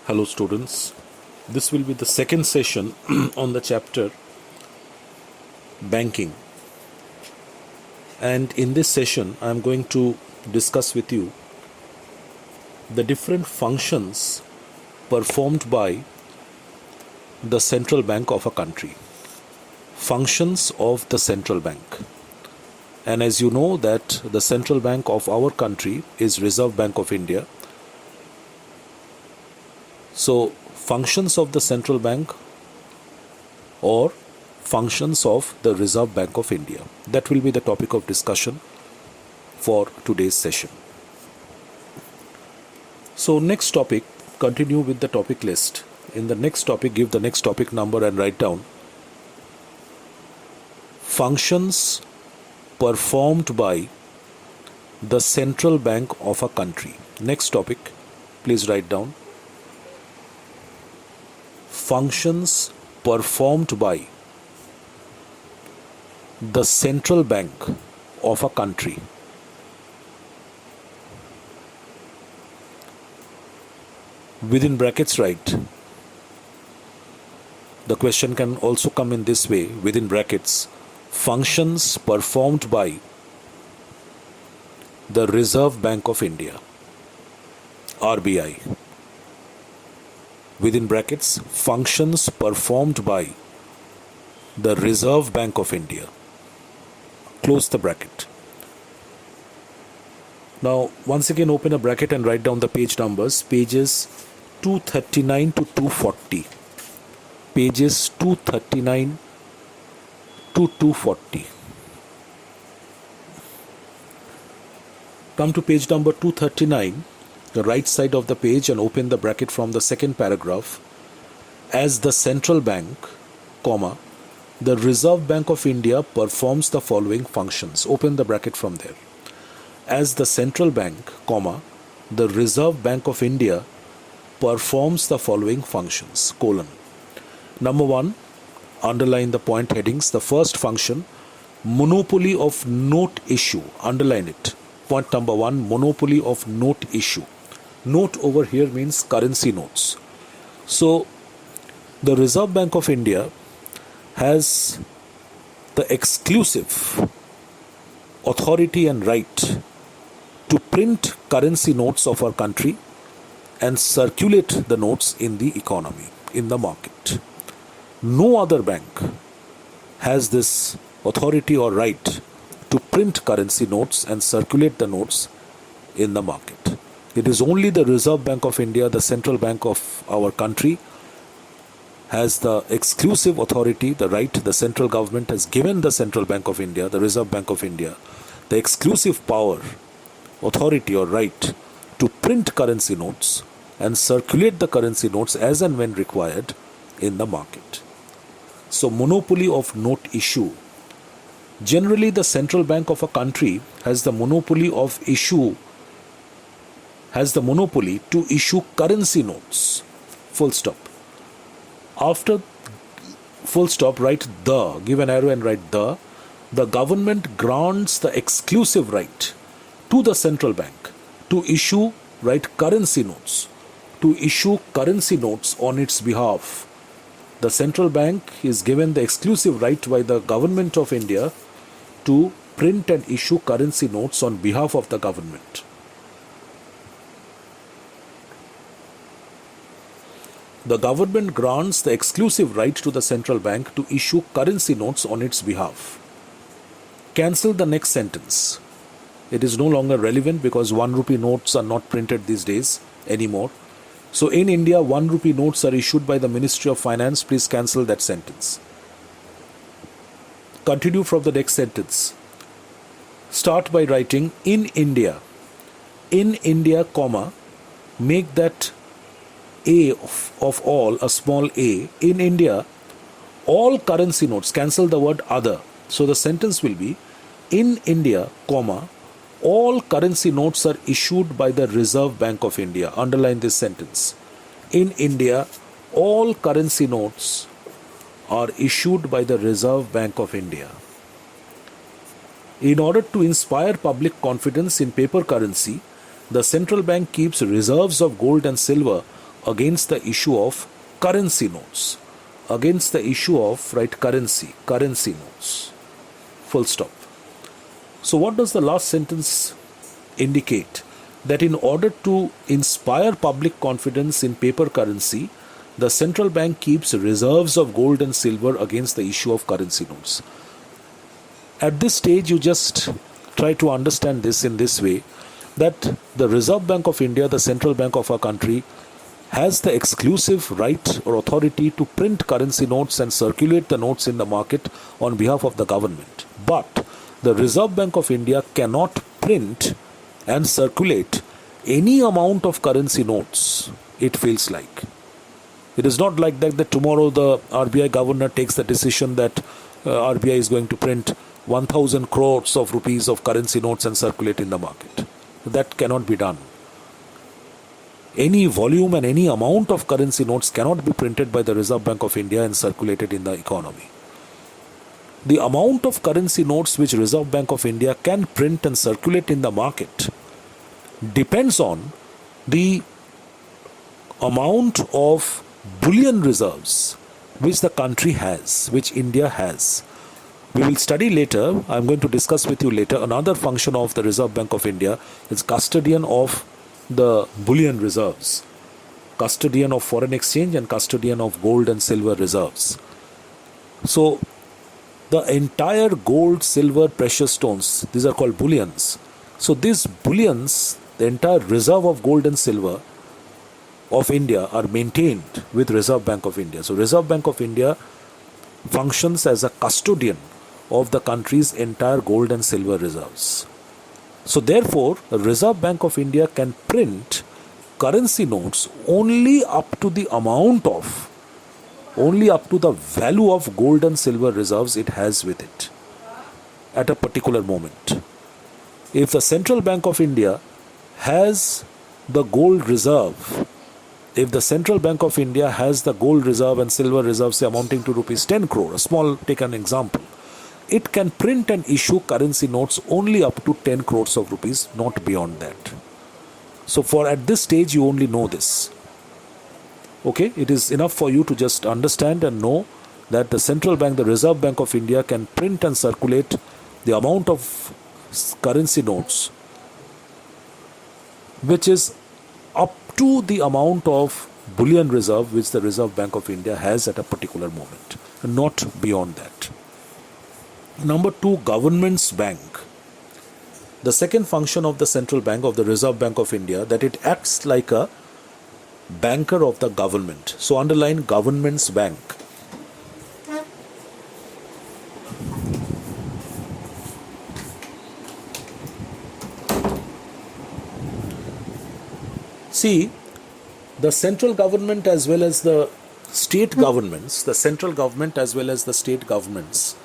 Hello students, this will be the second session on the chapter banking, and in this session I am going to discuss with you the different functions performed by the central bank of a country. Functions of the central bank. And as you know that the central bank of our country is Reserve Bank of India. So functions of the central bank or functions of the Reserve Bank of India. That will be the topic of discussion for today's session. So next topic, continue with the topic list. In the next topic, give the next topic number and write down functions performed by the central bank of a country. Next topic, please write down functions performed by the central bank of a country. Within brackets write, the question can also come in this way, within brackets, functions performed by the Reserve Bank of India, RBI. Within brackets, functions performed by the Reserve Bank of India. Close the bracket. Now, once again open a bracket and write down the page numbers, pages 239 to 240. Pages 239 to 240. Come to page number 239, the right side of the page, and open the bracket from the second paragraph. As the central bank, comma, the Reserve Bank of India performs the following functions. Open the bracket from there. As the central bank, comma, the Reserve Bank of India performs the following functions, colon. Number one, underline the point headings. The first function, monopoly of note issue. Underline it. Point number one, monopoly of note issue. Note over here means currency notes. So, the Reserve Bank of India has the exclusive authority and right to print currency notes of our country and circulate the notes in the economy, in the market. No other bank has this authority or right to print currency notes and circulate the notes in the market. It is only the Reserve Bank of India, the central bank of our country, has the exclusive authority, the right. The central government has given the Central Bank of India, the Reserve Bank of India, the exclusive power, authority or right to print currency notes and circulate the currency notes as and when required in the market. So, monopoly of note issue. Generally, the central bank of a country has the monopoly to issue currency notes. Full stop. After full stop, write the, give an arrow and write the. The government grants the exclusive right to the central bank to issue, write currency notes, to issue currency notes on its behalf. The central bank is given the exclusive right by the government of India to print and issue currency notes on behalf of the government. The government grants the exclusive right to the central bank to issue currency notes on its behalf. Cancel the next sentence. It is no longer relevant because 1 rupee notes are not printed these days anymore. So in India, 1 rupee notes are issued by the Ministry of Finance. Please cancel that sentence. Continue from the next sentence. Start by writing in India, comma, make that A of all a small a. In India, all currency notes, cancel the word other. So the sentence will be, in India, comma, all currency notes are issued by the Reserve Bank of India. Underline this sentence. In India, all currency notes are issued by the Reserve Bank of India. In order to inspire public confidence in paper currency, the central bank keeps reserves of gold and silver against the issue of currency notes. Against the issue of, right, currency notes. Full stop. So what does the last sentence indicate? That in order to inspire public confidence in paper currency, the central bank keeps reserves of gold and silver against the issue of currency notes. At this stage, you just try to understand this in this way, that the Reserve Bank of India, the central bank of our country, has the exclusive right or authority to print currency notes and circulate the notes in the market on behalf of the government. But the Reserve Bank of India cannot print and circulate any amount of currency notes it feels like. It is not like that tomorrow the RBI governor takes the decision that RBI is going to print 1000 crores of rupees of currency notes and circulate in the market. That cannot be done. Any volume and any amount of currency notes cannot be printed by the Reserve Bank of India and circulated in the economy. The amount of currency notes which Reserve Bank of India can print and circulate in the market depends on the amount of bullion reserves which the country has, which India has. We will study later, I am going to discuss with you later, another function of the Reserve Bank of India is custodian of the bullion reserves, custodian of foreign exchange and custodian of gold and silver reserves. So the entire gold, silver, precious stones, these are called bullions. So these bullions, the entire reserve of gold and silver of India are maintained with Reserve Bank of India. So Reserve Bank of India functions as a custodian of the country's entire gold and silver reserves. So therefore, the Reserve Bank of India can print currency notes only up to the amount of, only up to the value of gold and silver reserves it has with it at a particular moment. If the Central Bank of India has the gold reserve, if the Central Bank of India has the gold reserve and silver reserves amounting to rupees 10 crore, a small, take an example, it can print and issue currency notes only up to 10 crores of rupees, not beyond that. So for at this stage, you only know this. Okay, it is enough for you to just understand and know that the central bank, the Reserve Bank of India, can print and circulate the amount of currency notes which is up to the amount of bullion reserve which the Reserve Bank of India has at a particular moment, not beyond that. Number 2, Government's Bank. The second function of the central bank, of the Reserve Bank of India, that it acts like a banker of the government. So underline Government's Bank. See, the central government as well as the state governments, the central government as well as the state governments,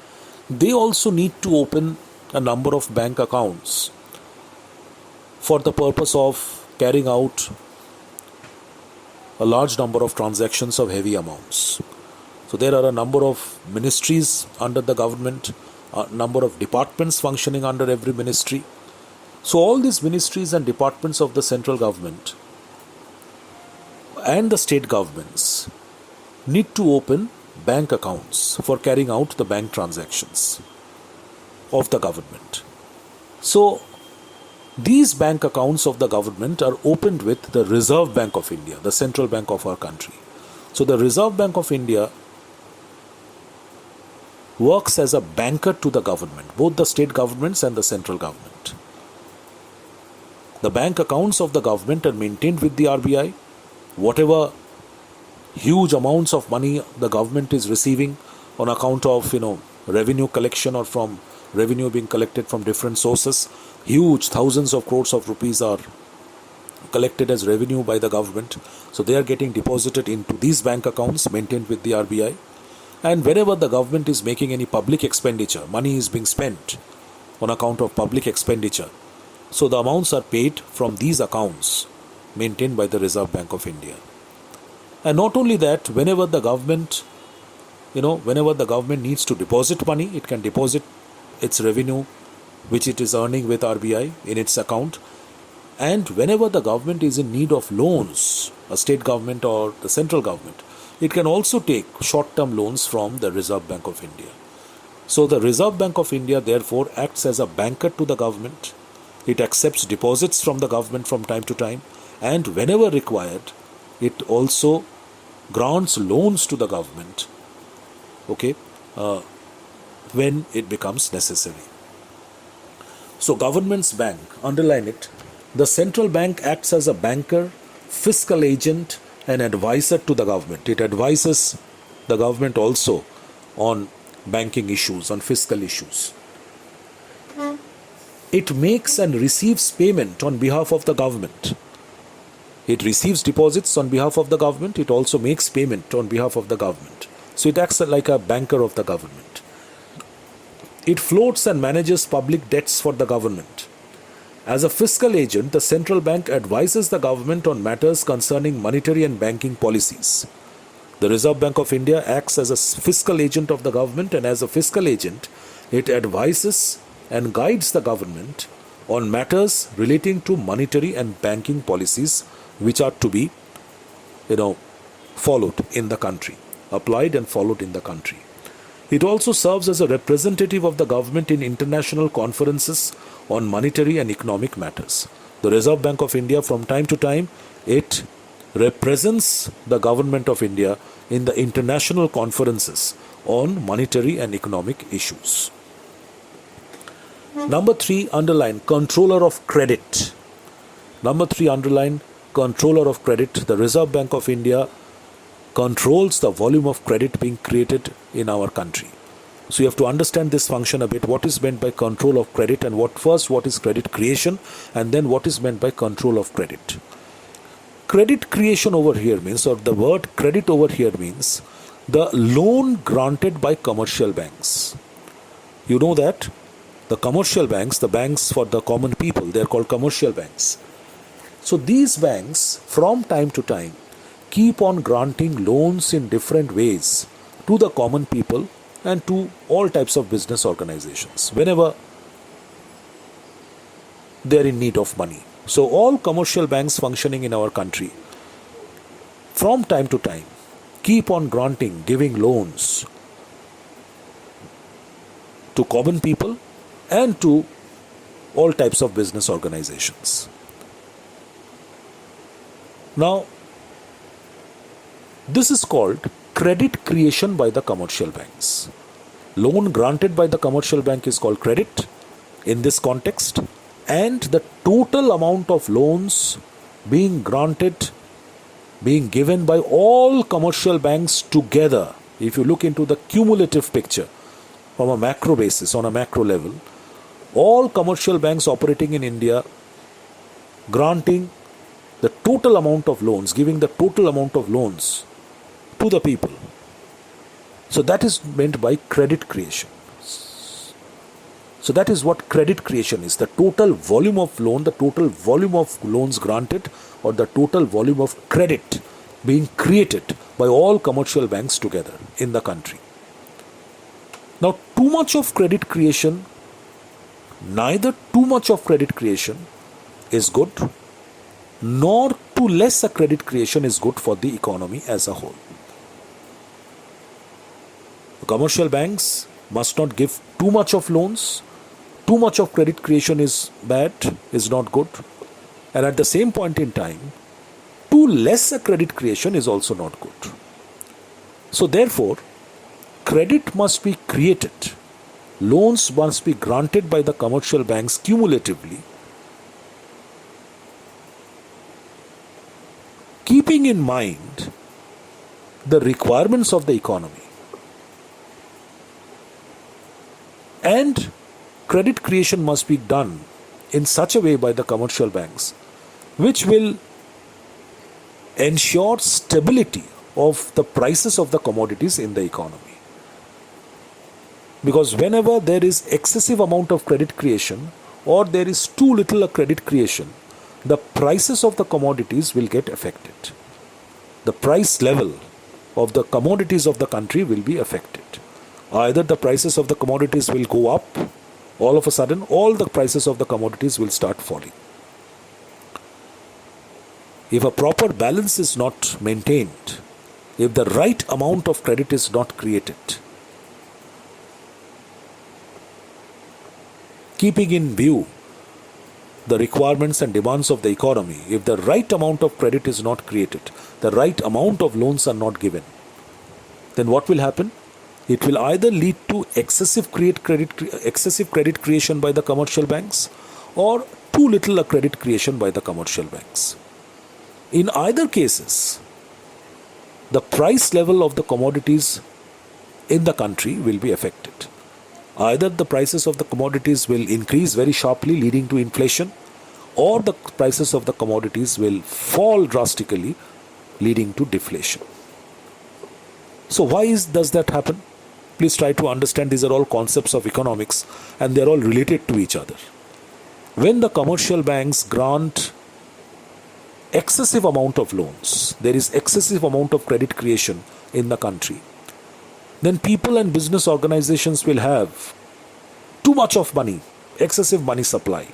they also need to open a number of bank accounts for the purpose of carrying out a large number of transactions of heavy amounts. So there are a number of ministries under the government, a number of departments functioning under every ministry. So all these ministries and departments of the central government and the state governments need to open bank accounts for carrying out the bank transactions of the government. So these bank accounts of the government are opened with the Reserve Bank of India, the central bank of our country. So the Reserve Bank of India works as a banker to the government, both the state governments and the central government. The bank accounts of the government are maintained with the RBI. Whatever huge amounts of money the government is receiving on account of, revenue collection or from revenue being collected from different sources, huge thousands of crores of rupees are collected as revenue by the government. So they are getting deposited into these bank accounts maintained with the RBI. And wherever the government is making any public expenditure, money is being spent on account of public expenditure. So the amounts are paid from these accounts maintained by the Reserve Bank of India. And not only that, whenever the government needs to deposit money, it can deposit its revenue which it is earning with RBI in its account. And whenever the government is in need of loans, a state government or the central government, it can also take short-term loans from the Reserve Bank of India. So the Reserve Bank of India therefore acts as a banker to the government. It accepts deposits from the government from time to time, and whenever required, it also grants loans to the government, okay, when it becomes necessary. So government's bank, underline it, the central bank acts as a banker, fiscal agent and advisor to the government. It advises the government also on banking issues, on fiscal issues. It makes and receives payment on behalf of the government. It receives deposits on behalf of the government. It also makes payment on behalf of the government. So it acts like a banker of the government. It floats and manages public debts for the government. As a fiscal agent, the central bank advises the government on matters concerning monetary and banking policies. The Reserve Bank of India acts as a fiscal agent of the government, and as a fiscal agent, it advises and guides the government on matters relating to monetary and banking policies which are to be, followed in the country, applied and followed in the country. It also serves as a representative of the government in international conferences on monetary and economic matters. The Reserve Bank of India, from time to time, it represents the government of India in the international conferences on monetary and economic issues. Number 3, underline controller of credit. Number 3, underline controller of credit. The Reserve Bank of India controls the volume of credit being created in our country. So you have to understand this function a bit. What is meant by control of credit, and what is credit creation, and then what is meant by control of credit. Credit creation over here means, or the word credit over here means, the loan granted by commercial banks. You know that the commercial banks, the banks for the common people, they are called commercial banks. So these banks from time to time keep on granting loans in different ways to the common people and to all types of business organizations whenever they are in need of money. So all commercial banks functioning in our country from time to time keep on giving loans to common people and to all types of business organizations. Now, this is called credit creation by the commercial banks. Loan granted by the commercial bank is called credit in this context, and the total amount of loans being granted, being given by all commercial banks together, if you look into the cumulative picture from a macro basis, on a macro level, all commercial banks operating in India granting the total amount of loans, giving the total amount of loans to the people. So that is meant by credit creation. So that is what credit creation is. The total volume of loan, the total volume of loans granted, or the total volume of credit being created by all commercial banks together in the country. Now, too much of credit creation, neither too much of credit creation is good, nor too less a credit creation is good for the economy as a whole. Commercial banks must not give too much of loans. Too much of credit creation is bad, is not good. And at the same point in time, too less a credit creation is also not good. So therefore, credit must be created. Loans must be granted by the commercial banks cumulatively, keeping in mind the requirements of the economy. And credit creation must be done in such a way by the commercial banks which will ensure stability of the prices of the commodities in the economy. Because whenever there is excessive amount of credit creation, or there is too little a credit creation, the prices of the commodities will get affected. The price level of the commodities of the country will be affected. Either the prices of the commodities will go up, all of a sudden all the prices of the commodities will start falling. If a proper balance is not maintained, if the right amount of credit is not created, keeping in view the requirements and demands of the economy, if the right amount of credit is not created, the right amount of loans are not given, then what will happen? It will either lead to excessive credit creation by the commercial banks, or too little a credit creation by the commercial banks. In either cases, the price level of the commodities in the country will be affected. Either the prices of the commodities will increase very sharply, leading to inflation, or the prices of the commodities will fall drastically, leading to deflation. So why does that happen? Please try to understand these are all concepts of economics and they are all related to each other. When the commercial banks grant excessive amount of loans, there is excessive amount of credit creation in the country, then people and business organizations will have too much of money, excessive money supply.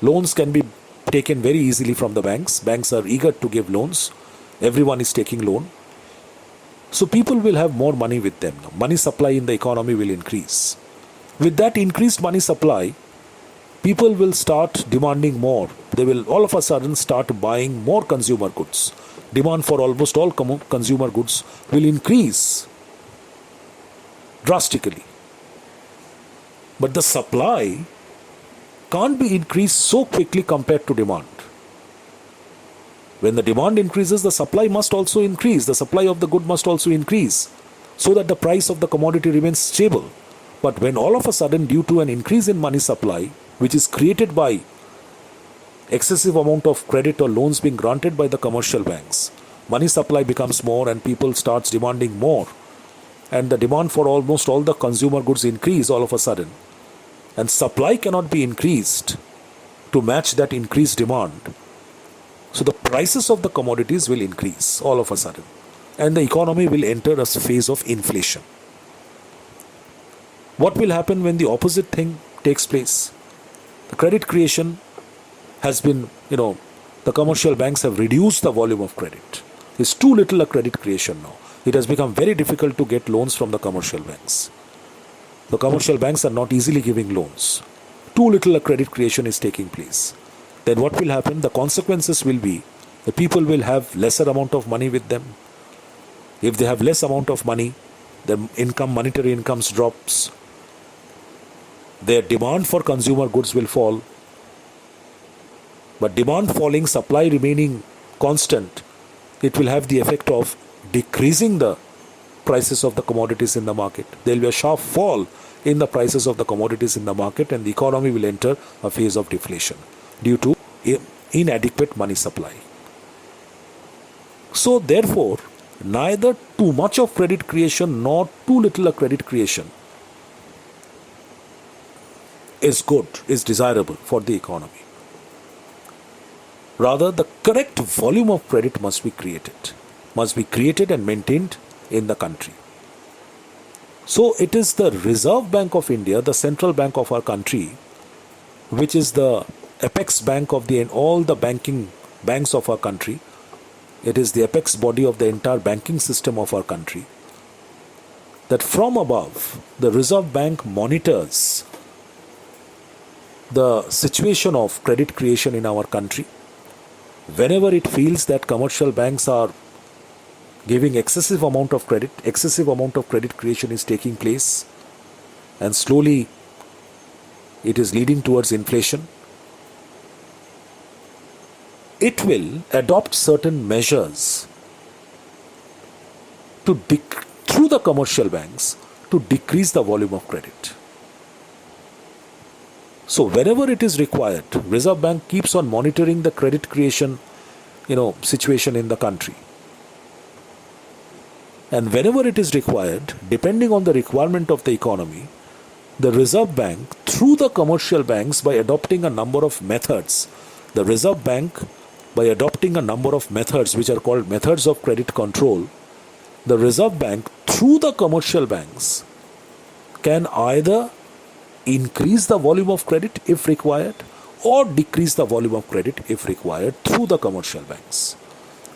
Loans can be taken very easily from the banks. Banks are eager to give loans. Everyone is taking loan. So people will have more money with them. Money supply in the economy will increase. With that increased money supply, people will start demanding more. They will all of a sudden start buying more consumer goods. Demand for almost all consumer goods will increase drastically. But the supply can't be increased so quickly compared to demand. When the demand increases, the supply must also increase. The supply of the good must also increase so that the price of the commodity remains stable. But when all of a sudden, due to an increase in money supply, which is created by excessive amount of credit or loans being granted by the commercial banks, money supply becomes more and people starts demanding more. And the demand for almost all the consumer goods increase all of a sudden. And supply cannot be increased to match that increased demand. So the prices of the commodities will increase all of a sudden. And the economy will enter a phase of inflation. What will happen when the opposite thing takes place? The credit creation has been, the commercial banks have reduced the volume of credit. It's too little a credit creation now. It has become very difficult to get loans from the commercial banks. The commercial banks are not easily giving loans. Too little a credit creation is taking place. Then what will happen? The consequences will be the people will have lesser amount of money with them. If they have less amount of money, their monetary incomes drops. Their demand for consumer goods will fall. But demand falling, supply remaining constant, it will have the effect of decreasing the prices of the commodities in the market. There will be a sharp fall in the prices of the commodities in the market and the economy will enter a phase of deflation due to inadequate money supply. So therefore, neither too much of credit creation nor too little a credit creation is good, is desirable for the economy. Rather, the correct volume of credit must be created and maintained in the country. So it is the Reserve Bank of India, the central bank of our country, which is the apex bank of all the banks of our country. It is the apex body of the entire banking system of our country. That from above, the Reserve Bank monitors the situation of credit creation in our country. Whenever it feels that commercial banks are giving excessive amount of credit creation is taking place, and slowly it is leading towards inflation, it will adopt certain measures through the commercial banks to decrease the volume of credit. So whenever it is required, Reserve Bank keeps on monitoring the credit creation, situation in the country. And whenever it is required, depending on the requirement of the economy, the Reserve Bank, through the commercial banks, by adopting a number of methods, the Reserve Bank, by adopting a number of methods which are called methods of credit control, the Reserve Bank, through the commercial banks, can either increase the volume of credit if required, or decrease the volume of credit if required through the commercial banks.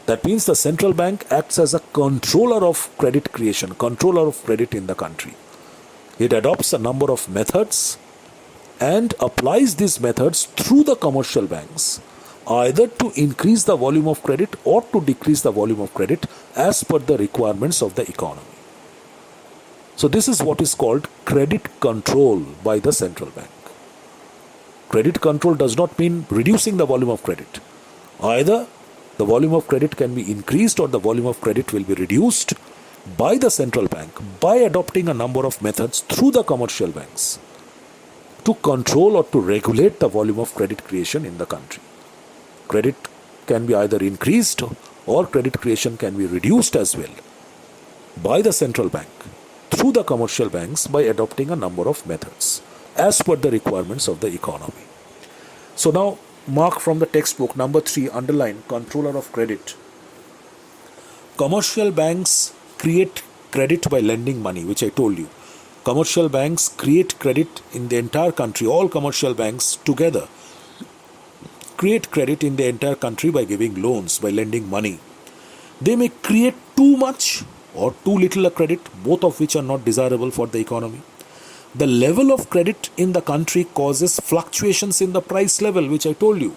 That means the central bank acts as a controller of credit creation, controller of credit in the country. It adopts a number of methods and applies these methods through the commercial banks, either to increase the volume of credit or to decrease the volume of credit as per the requirements of the economy. So this is what is called credit control by the central bank. Credit control does not mean reducing the volume of credit. Either the volume of credit can be increased or the volume of credit will be reduced by the central bank by adopting a number of methods through the commercial banks to control or to regulate the volume of credit creation in the country. Credit can be either increased or credit creation can be reduced as well by the central bank through the commercial banks by adopting a number of methods as per the requirements of the economy. So now mark from the textbook number 3, underline controller of credit. Commercial banks create credit by lending money, which I told you. Commercial banks create credit in the entire country. All commercial banks together create credit in the entire country by giving loans, by lending money. They may create too much or too little a credit, both of which are not desirable for the economy. The level of credit in the country causes fluctuations in the price level, which I told you.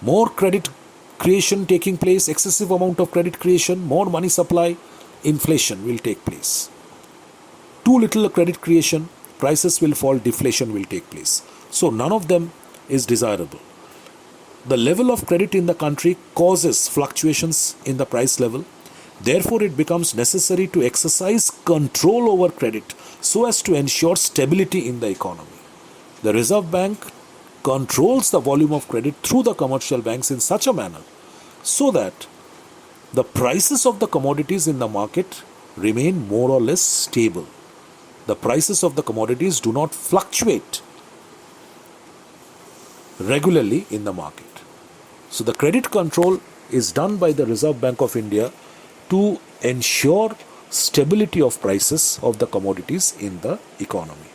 More credit creation taking place, excessive amount of credit creation, more money supply, inflation will take place. Too little credit creation, prices will fall, deflation will take place. So none of them is desirable. The level of credit in the country causes fluctuations in the price level. Therefore, it becomes necessary to exercise control over credit so as to ensure stability in the economy. The Reserve Bank controls the volume of credit through the commercial banks in such a manner so that the prices of the commodities in the market remain more or less stable. The prices of the commodities do not fluctuate regularly in the market. So the credit control is done by the Reserve Bank of India to ensure stability of prices of the commodities in the economy.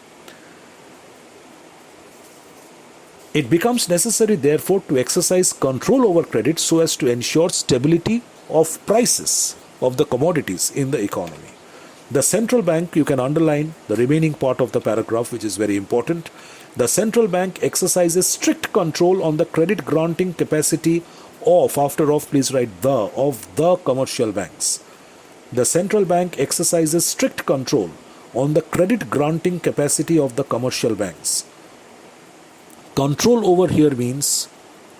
It becomes necessary, therefore, to exercise control over credit so as to ensure stability of prices of the commodities in the economy. The central bank, you can underline the remaining part of the paragraph, which is very important. The central bank exercises strict control on the credit granting capacity of, after of, please write of the commercial banks. The central bank exercises strict control on the credit granting capacity of the commercial banks. Control over here means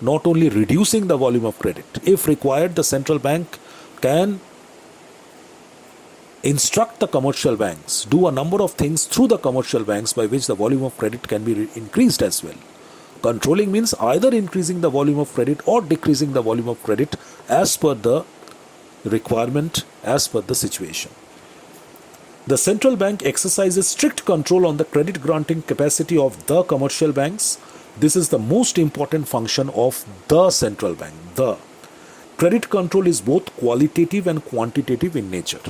not only reducing the volume of credit. If required, the central bank can instruct the commercial banks, do a number of things through the commercial banks by which the volume of credit can be increased as well. Controlling means either increasing the volume of credit or decreasing the volume of credit as per the requirement, as per the situation. The central bank exercises strict control on the credit granting capacity of the commercial banks. This is the most important function of the central bank. The credit control is both qualitative and quantitative in nature.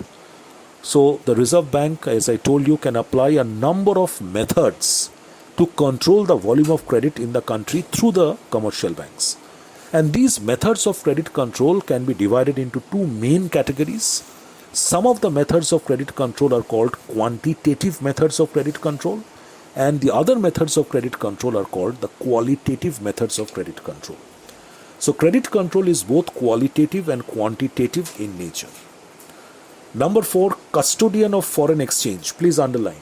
So the Reserve Bank, as I told you, can apply a number of methods to control the volume of credit in the country through the commercial banks. And these methods of credit control can be divided into two main categories. Some of the methods of credit control are called quantitative methods of credit control, and the other methods of credit control are called the qualitative methods of credit control. So credit control is both qualitative and quantitative in nature. Number 4, custodian of foreign exchange. Please underline.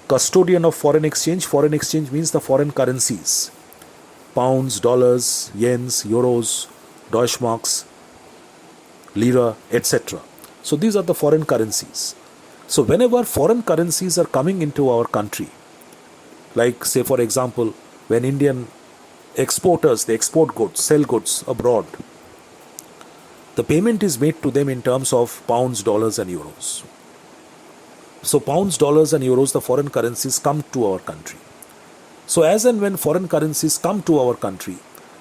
Custodian of foreign exchange. Foreign exchange means the foreign currencies. Pounds, dollars, yens, euros, Deutschmarks, lira, etc. So these are the foreign currencies. So whenever foreign currencies are coming into our country, like say for example, when Indian exporters, they export goods, sell goods abroad, the payment is made to them in terms of pounds, dollars and euros. So pounds, dollars and euros, the foreign currencies come to our country. So as and when foreign currencies come to our country,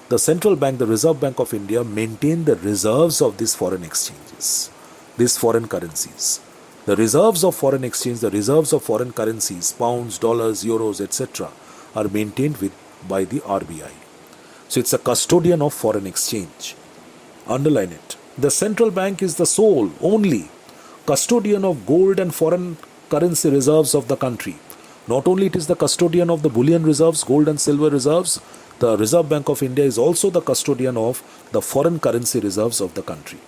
the central bank, the Reserve Bank of India, maintain the reserves of these foreign exchanges, these foreign currencies. The reserves of foreign exchange, the reserves of foreign currencies, pounds, dollars, euros, etc. are maintained by the RBI. So it's a custodian of foreign exchange. Underline it. The central bank is the sole, only custodian of gold and foreign currency reserves of the country. Not only it is the custodian of the bullion reserves, gold and silver reserves, the Reserve Bank of India is also the custodian of the foreign currency reserves of the country.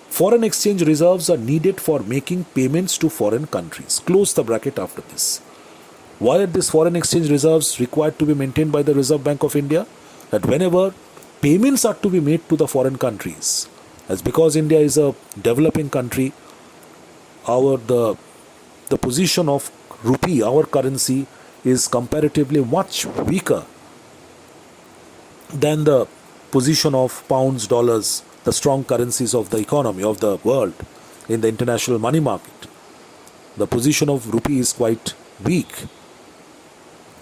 Foreign exchange reserves are needed for making payments to foreign countries. Close the bracket after this. Why are these foreign exchange reserves required to be maintained by the Reserve Bank of India? That whenever payments are to be made to the foreign countries, as because India is a developing country, the position of rupee, our currency, is comparatively much weaker than the position of pounds, dollars, the strong currencies of the economy of the world in the international money market. The position of rupee is quite weak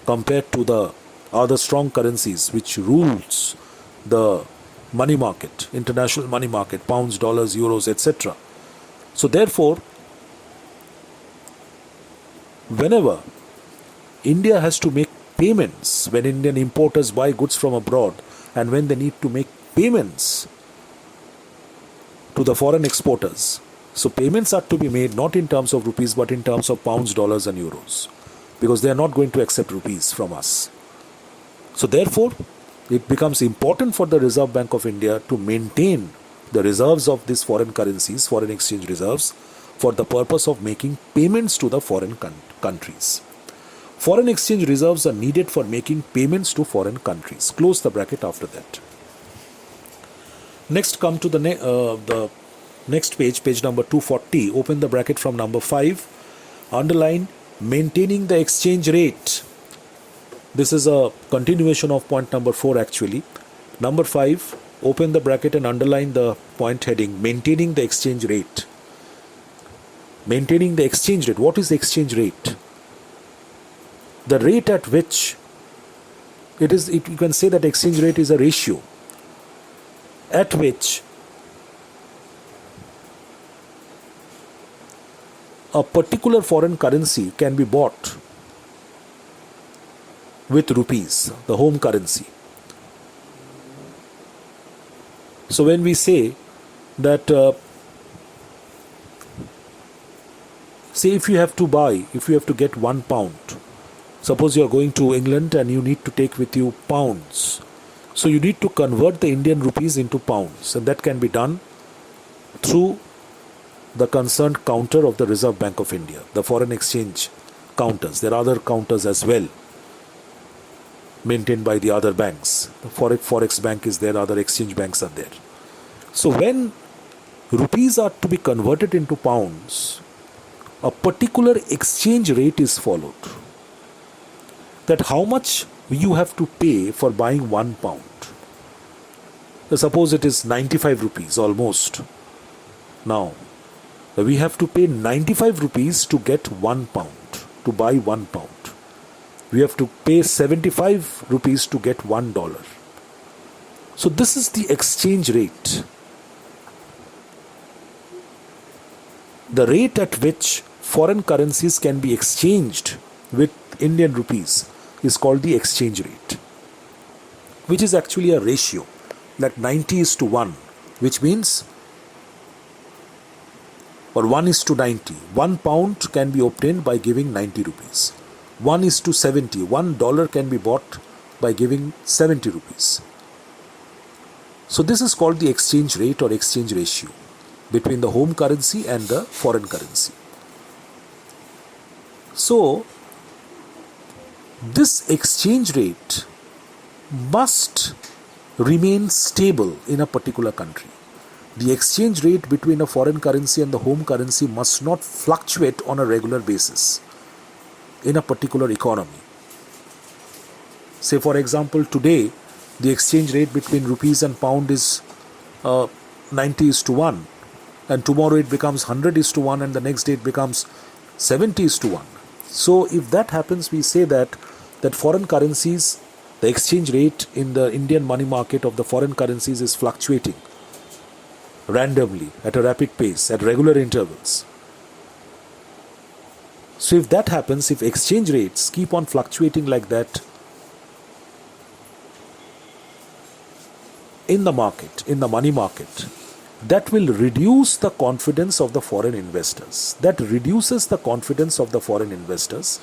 compared to the other strong currencies which rules the money market, international money market, pounds, dollars, euros, etc. So therefore, whenever India has to make payments, when Indian importers buy goods from abroad and when they need to make payments to the foreign exporters, so payments are to be made not in terms of rupees but in terms of pounds, dollars and euros, because they are not going to accept rupees from us. So therefore, it becomes important for the Reserve Bank of India to maintain the reserves of these foreign currencies, foreign exchange reserves, for the purpose of making payments to the foreign countries. Foreign exchange reserves are needed for making payments to foreign countries. Close the bracket after that. Next, come to the next page, page number 240. Open the bracket from number 5. Underline maintaining the exchange rate. This is a continuation of point number 4 actually. Number 5, open the bracket and underline the point heading, maintaining the exchange rate. Maintaining the exchange rate. What is the exchange rate? The rate at which you can say that exchange rate is a ratio at which a particular foreign currency can be bought with rupees, the home currency. So when we say that, say if you have to get 1 pound, suppose you are going to England and you need to take with you pounds. So you need to convert the Indian rupees into pounds, and that can be done through the concerned counter of the Reserve Bank of India, the foreign exchange counters. There are other counters as well, maintained by the other banks. The Forex bank is there, other exchange banks are there. So when rupees are to be converted into pounds, a particular exchange rate is followed. That how much you have to pay for buying 1 pound. So suppose it is 95 rupees almost. Now, we have to pay 95 rupees to get 1 pound, to buy 1 pound. We have to pay 75 rupees to get $1. So this is the exchange rate. The rate at which foreign currencies can be exchanged with Indian rupees is called the exchange rate, which is actually a ratio, like 90:1, which means, or 1:90. 1 pound can be obtained by giving 90 rupees. 1:70. $1 can be bought by giving 70 rupees. So this is called the exchange rate or exchange ratio between the home currency and the foreign currency. So this exchange rate must remain stable in a particular country. The exchange rate between a foreign currency and the home currency must not fluctuate on a regular basis in a particular economy. Say for example, today the exchange rate between rupees and pound is 90:1, and tomorrow it becomes 100:1, and the next day it becomes 70:1. So if that happens, we say that foreign currencies, the exchange rate in the Indian money market of the foreign currencies is fluctuating randomly at a rapid pace at regular intervals. So if that happens, if exchange rates keep on fluctuating like that, in the market, in the money market, that will reduce the confidence of the foreign investors. That reduces the confidence of the foreign investors.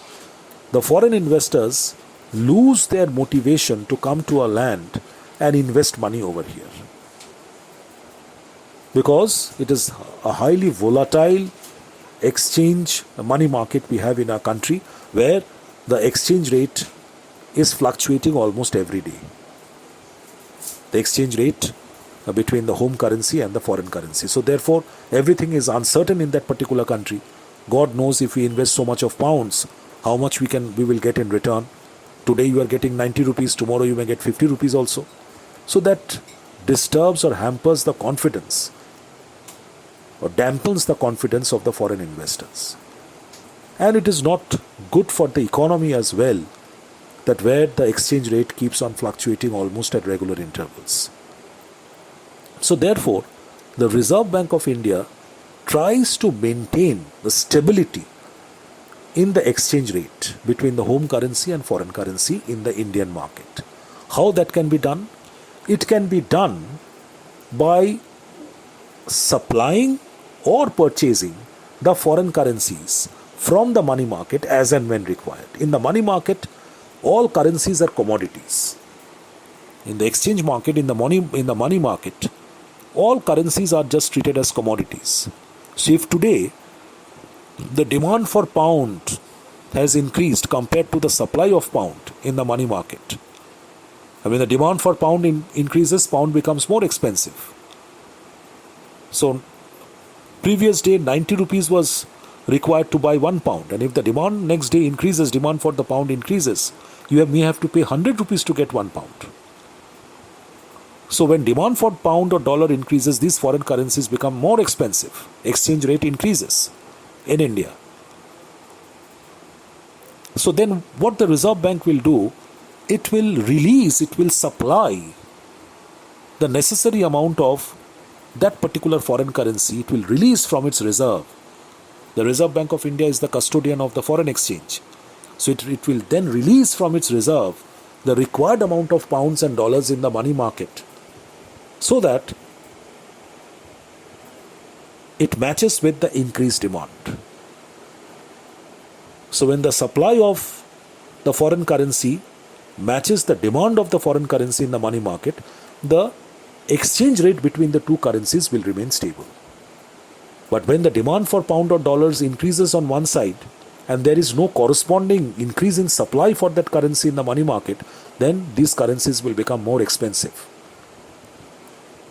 The foreign investors lose their motivation to come to our land and invest money over here, because it is a highly volatile exchange money market we have in our country, where the exchange rate is fluctuating almost every day. The exchange rate between the home currency and the foreign currency. So therefore, everything is uncertain in that particular country. God knows if we invest so much of pounds, how much we will get in return. Today you are getting 90 rupees, tomorrow you may get 50 rupees also. So that disturbs or hampers the confidence, or dampens the confidence of the foreign investors. And it is not good for the economy as well, that where the exchange rate keeps on fluctuating almost at regular intervals. So therefore, the Reserve Bank of India tries to maintain the stability in the exchange rate between the home currency and foreign currency in the Indian market. How that can be done? It can be done by supplying or purchasing the foreign currencies from the money market as and when required. In the money market, all currencies are commodities. In the exchange market, in the money market, all currencies are just treated as commodities. So if today the demand for pound has increased compared to the supply of pound in the money market, when the demand for pound increases, pound becomes more expensive. So previous day 90 rupees was required to buy 1 pound, and if the demand next day increases, demand for the pound increases, you may have to pay 100 rupees to get 1 pound. So when demand for pound or dollar increases, these foreign currencies become more expensive. Exchange rate increases in India. So then what the Reserve Bank will do, it will supply the necessary amount of that particular foreign currency. It will release from its reserve. The Reserve Bank of India is the custodian of the foreign exchange. So it will then release from its reserve the required amount of pounds and dollars in the money market, so that it matches with the increased demand. So when the supply of the foreign currency matches the demand of the foreign currency in the money market, the exchange rate between the two currencies will remain stable. But when the demand for pound or dollars increases on one side, and there is no corresponding increase in supply for that currency in the money market, then these currencies will become more expensive.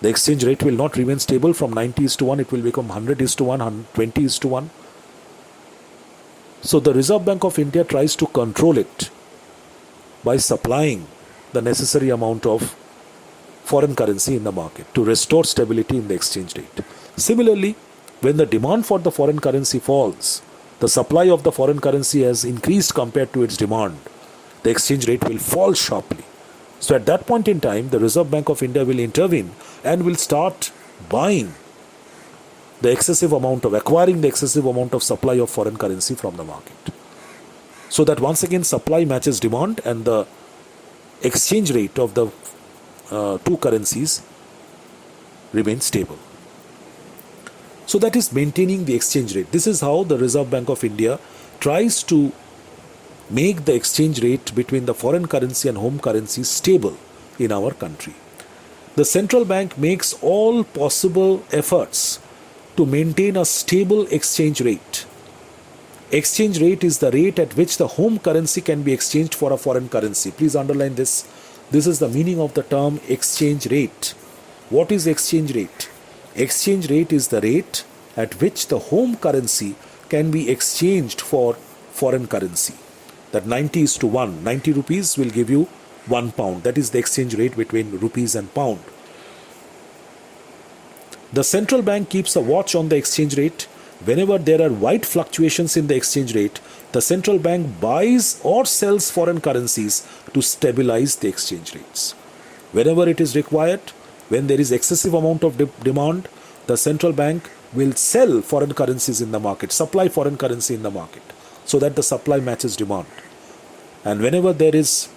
The exchange rate will not remain stable from 90:1, it will become 100:1, 120:1. So the Reserve Bank of India tries to control it by supplying the necessary amount of foreign currency in the market to restore stability in the exchange rate. Similarly, when the demand for the foreign currency falls, the supply of the foreign currency has increased compared to its demand, the exchange rate will fall sharply. So at that point in time, the Reserve Bank of India will intervene and will start buying the excessive amount of, acquiring the excessive amount of supply of foreign currency from the market. So that once again supply matches demand and the exchange rate of the two currencies remain stable. So that is maintaining the exchange rate. This is how the Reserve Bank of India tries to make the exchange rate between the foreign currency and home currency stable in our country. The central bank makes all possible efforts to maintain a stable exchange rate. Exchange rate is the rate at which the home currency can be exchanged for a foreign currency. Please underline this. This is the meaning of the term exchange rate. What is exchange rate? Exchange rate is the rate at which the home currency can be exchanged for foreign currency. That 90:1. 90 rupees will give you 1 pound. That is the exchange rate between rupees and pound. The central bank keeps a watch on the exchange rate. Whenever there are wide fluctuations in the exchange rate, the central bank buys or sells foreign currencies to stabilize the exchange rates. Whenever it is required, when there is excessive amount of demand, the central bank will sell foreign currencies in the market, supply foreign currency in the market, so that the supply matches demand. And whenever there is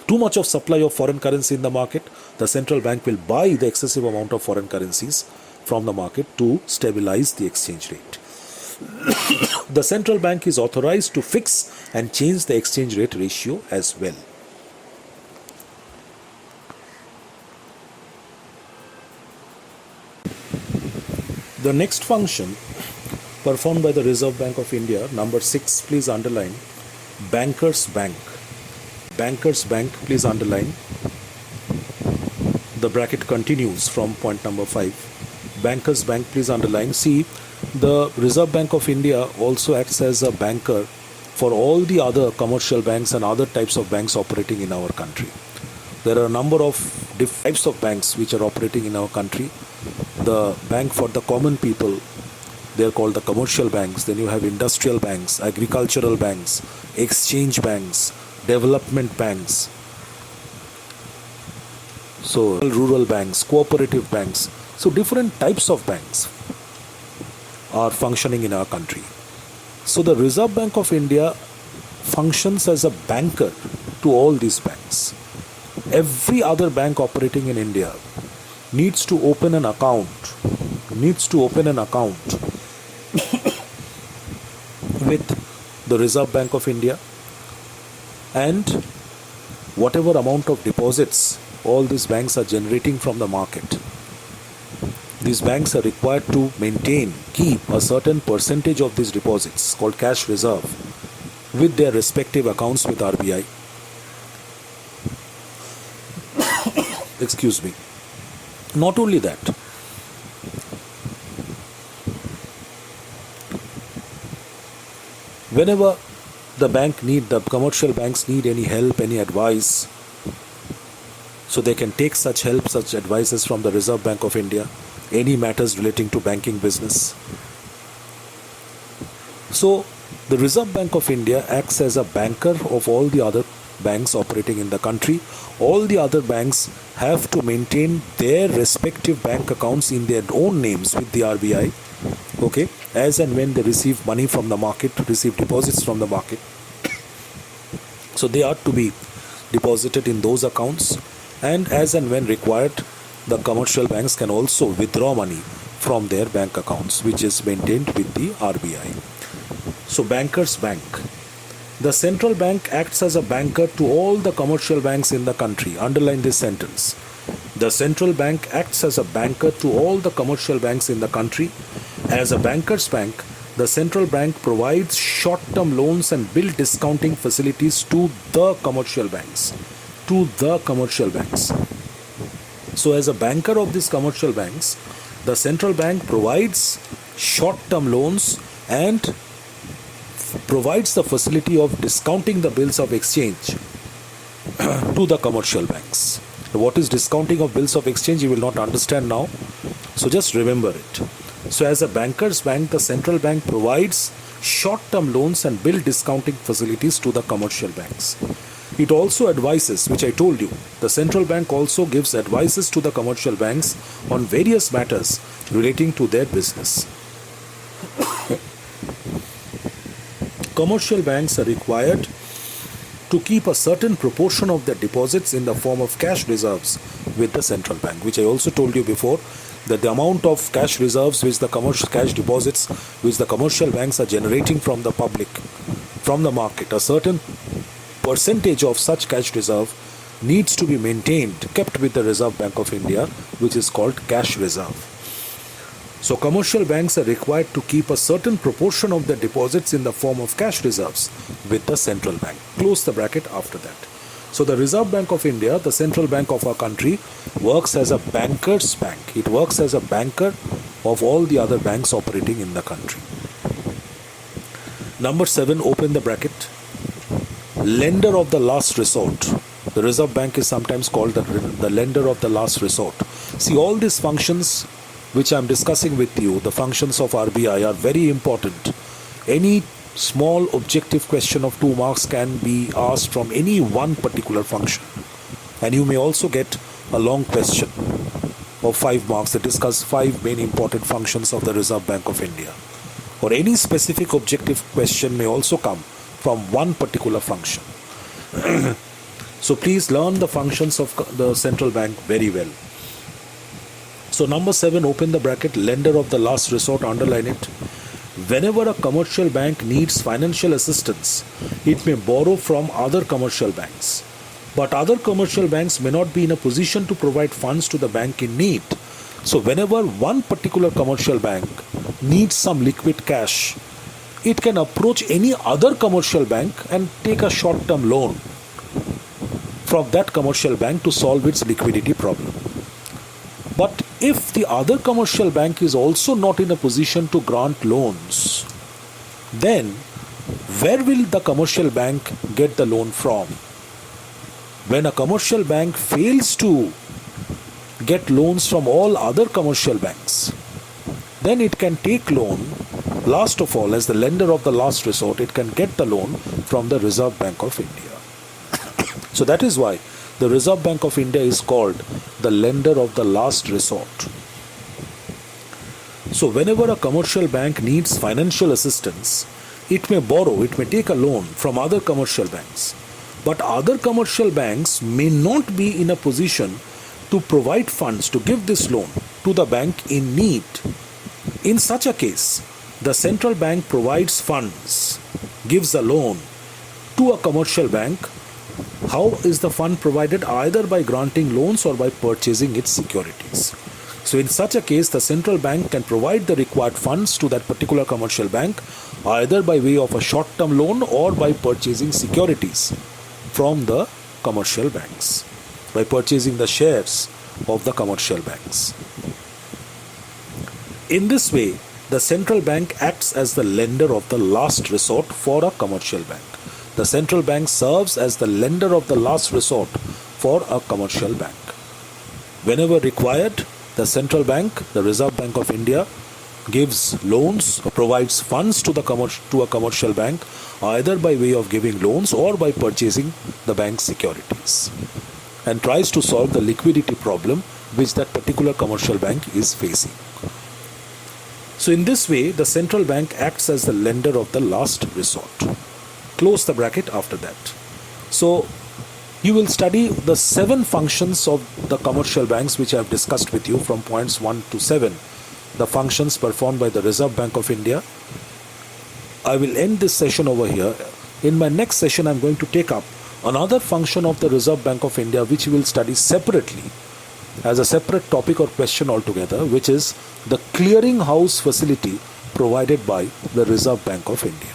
too much of supply of foreign currency in the market, the central bank will buy the excessive amount of foreign currencies from the market to stabilize the exchange rate. The central bank is authorized to fix and change the exchange rate ratio as well. The next function performed by the Reserve Bank of India, number 6, please underline, Bankers Bank. Bankers Bank, please underline. The bracket continues from point number 5. Bankers Bank, please underline. See, the Reserve Bank of India also acts as a banker for all the other commercial banks and other types of banks operating in our country. There are a number of types of banks which are operating in our country. The bank for the common people, they are called the commercial banks. Then you have industrial banks, agricultural banks, exchange banks, development banks, so rural banks, cooperative banks. So different types of banks are functioning in our country. So the Reserve Bank of India functions as a banker to all these banks. Every other bank operating in India needs to open an account with the Reserve Bank of India, and whatever amount of deposits all these banks are generating from the market, these banks are required to keep a certain percentage of these deposits called cash reserve with their respective accounts with RBI. Excuse me. Not only that, whenever the commercial banks need any help, any advice, so they can take such help, such advices from the Reserve Bank of India, any matters relating to banking business. So the Reserve Bank of India acts as a banker of all the other banks operating in the country. All the other banks have to maintain their respective bank accounts in their own names with the RBI, okay, as and when they receive money from the market, receive deposits from the market. So they are to be deposited in those accounts, and as and when required, the commercial banks can also withdraw money from their bank accounts, which is maintained with the RBI. So Bankers Bank. The central bank acts as a banker to all the commercial banks in the country. Underline this sentence. The central bank acts as a banker to all the commercial banks in the country. As a bankers bank, the central bank provides short-term loans and bill discounting facilities to the commercial banks. So as a banker of these commercial banks, the central bank provides short-term loans and provides the facility of discounting the bills of exchange to the commercial banks. What is discounting of bills of exchange, you will not understand now. So just remember it. So as a bankers bank, the central bank provides short-term loans and bill discounting facilities to the commercial banks. It also advises, which I told you, the central bank also gives advices to the commercial banks on various matters relating to their business. Commercial banks are required to keep a certain proportion of their deposits in the form of cash reserves with the central bank, which I also told you before, that the amount of cash reserves which the commercial cash deposits which the commercial banks are generating from the public, from the market, a certain percentage of such cash reserve needs to be maintained, kept with the Reserve Bank of India, which is called cash reserve. So commercial banks are required to keep a certain proportion of their deposits in the form of cash reserves with the central bank. Close the bracket after that. So the Reserve Bank of India, the central bank of our country, works as a bankers bank. It works as a banker of all the other banks operating in the country. Number 7, open the bracket. Lender of the last resort. The Reserve Bank is sometimes called the lender of the last resort. See, all these functions which I am discussing with you, the functions of RBI, are very important. Any small objective question of 2 marks can be asked from any one particular function. And you may also get a long question of 5 marks that discuss 5 main important functions of the Reserve Bank of India. Or any specific objective question may also come from one particular function. So please learn the functions of the central bank very well. So number 7, open the bracket, lender of the last resort, underline it. Whenever a commercial bank needs financial assistance, it may borrow from other commercial banks. But other commercial banks may not be in a position to provide funds to the bank in need. So whenever one particular commercial bank needs some liquid cash, it can approach any other commercial bank and take a short-term loan from that commercial bank to solve its liquidity problem. But if the other commercial bank is also not in a position to grant loans, then where will the commercial bank get the loan from? When a commercial bank fails to get loans from all other commercial banks, then it can take loan, last of all, as the lender of the last resort, it can get the loan from the Reserve Bank of India. So that is why the Reserve Bank of India is called the lender of the last resort. So whenever a commercial bank needs financial assistance, it may borrow, it may take a loan from other commercial banks. But other commercial banks may not be in a position to provide funds to give this loan to the bank in need. In such a case, the central bank provides funds, gives a loan to a commercial bank. How is the fund provided? Either by granting loans or by purchasing its securities. So in such a case, the central bank can provide the required funds to that particular commercial bank either by way of a short-term loan or by purchasing securities from the commercial banks, by purchasing the shares of the commercial banks. In this way, the central bank acts as the lender of the last resort for a commercial bank. The central bank serves as the lender of the last resort for a commercial bank. Whenever required, the central bank, the Reserve Bank of India, gives loans or provides funds to a commercial bank either by way of giving loans or by purchasing the bank's securities, and tries to solve the liquidity problem which that particular commercial bank is facing. So in this way, the central bank acts as the lender of the last resort. Close the bracket after that. So you will study the 7 functions of the commercial banks which I have discussed with you from points 1 to 7. The functions performed by the Reserve Bank of India. I will end this session over here. In my next session, I am going to take up another function of the Reserve Bank of India which we will study separately as a separate topic or question altogether, which is the clearing house facility provided by the Reserve Bank of India.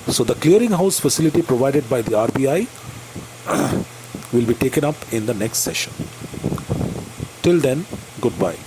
So the clearing house facility provided by the RBI will be taken up in the next session. Till then, goodbye.